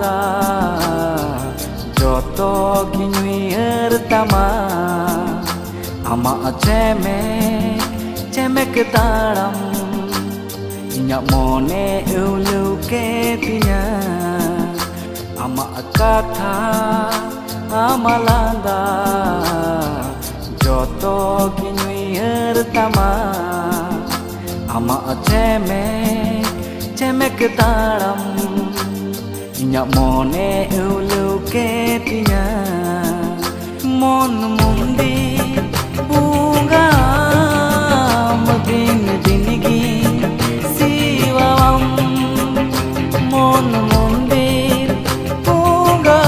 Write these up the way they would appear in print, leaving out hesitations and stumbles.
landa joto ginyui tama ama cemek taram inya mone ulu ke tinya ama katha ama landa joto ginyui tama ama cemek taram inya mone ulu ke tinya mon mundi bunga madin dingi siwam mon mundi bunga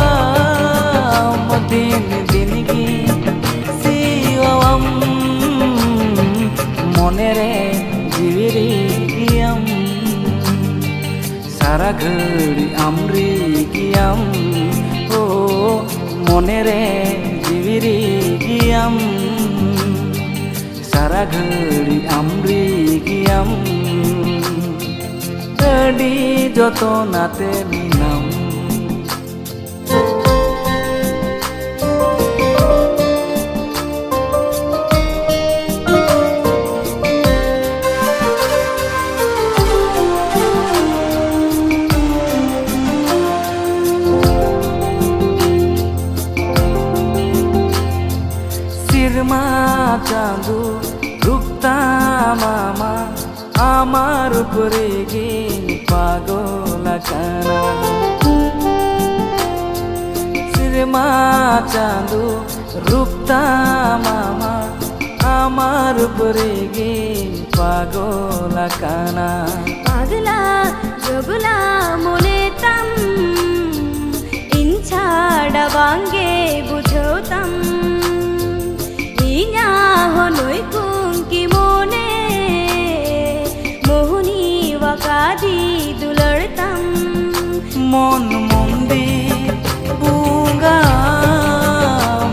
madin dingi siwam monere jiviri giam सारा घड़ी अमरी गियम ओ मोनेरे जीविरी गियम सारा घड़ी अमरी गियम अडी जोतो नाते minim Chandu रुकता मामा आमार उपरे गिन पागल काना सिरमा चांदू रुकता मामा आमार उपरे गिन पागल काना पागला जोगला मोने तम इंछाड़ा बांगे बुझोतम इन्या होनुई कुंकी मोने मोहनी वकादी दुलड़तम मन मुंदी bunga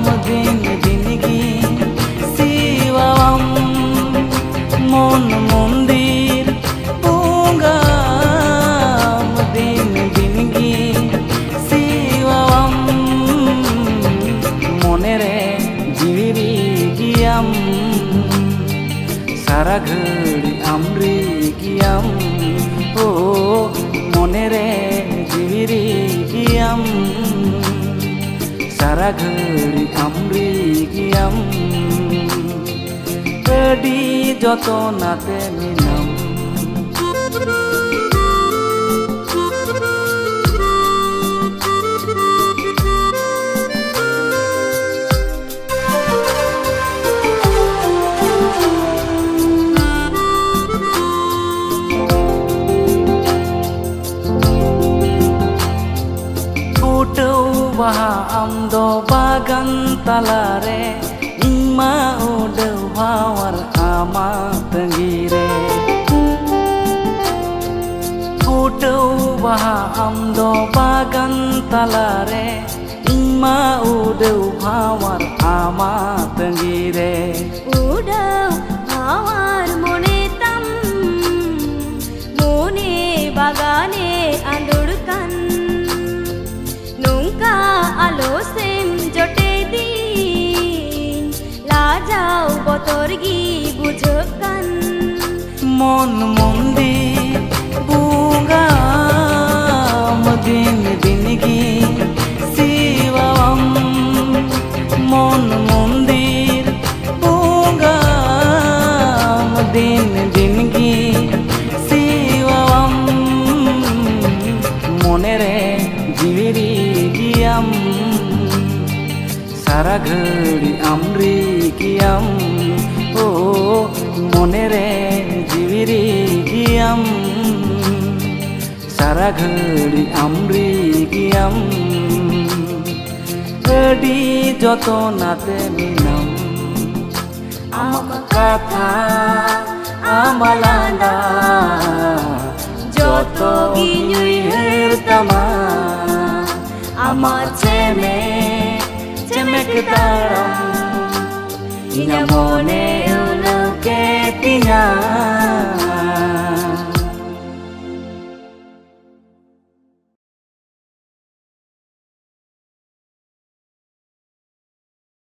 madin dingi siwam mon mundir bunga madin dingi siwam monere jiviri giam सारा घड़ी अमरी गियम ओ मोनेरे जीविरी गियम सारा घड़ी अमरी गियम अडी जोतो नाते minim Wah amdo bagan talare ima udah wawar ama tenggire Kudu wah amdo bagan talare ima udah wawar ama tenggire udah wawar mone tam mone bagane andurkan आलो same Jote दिन लाजाओ बतोरगी बुझकन मन मुंदी bunga madin dingi siwam mon mundir bunga madin dingi siwam monere jiviri giam सारा घड़ी अमरी गियम ओ मोनेरे जीविरी गियम सारा घड़ी अमरी गियम अडी जोतो नाते minim आमा कथा आमा लांदा जोतो गिnyui tama ama cemek taram inya mone ulu ke tinya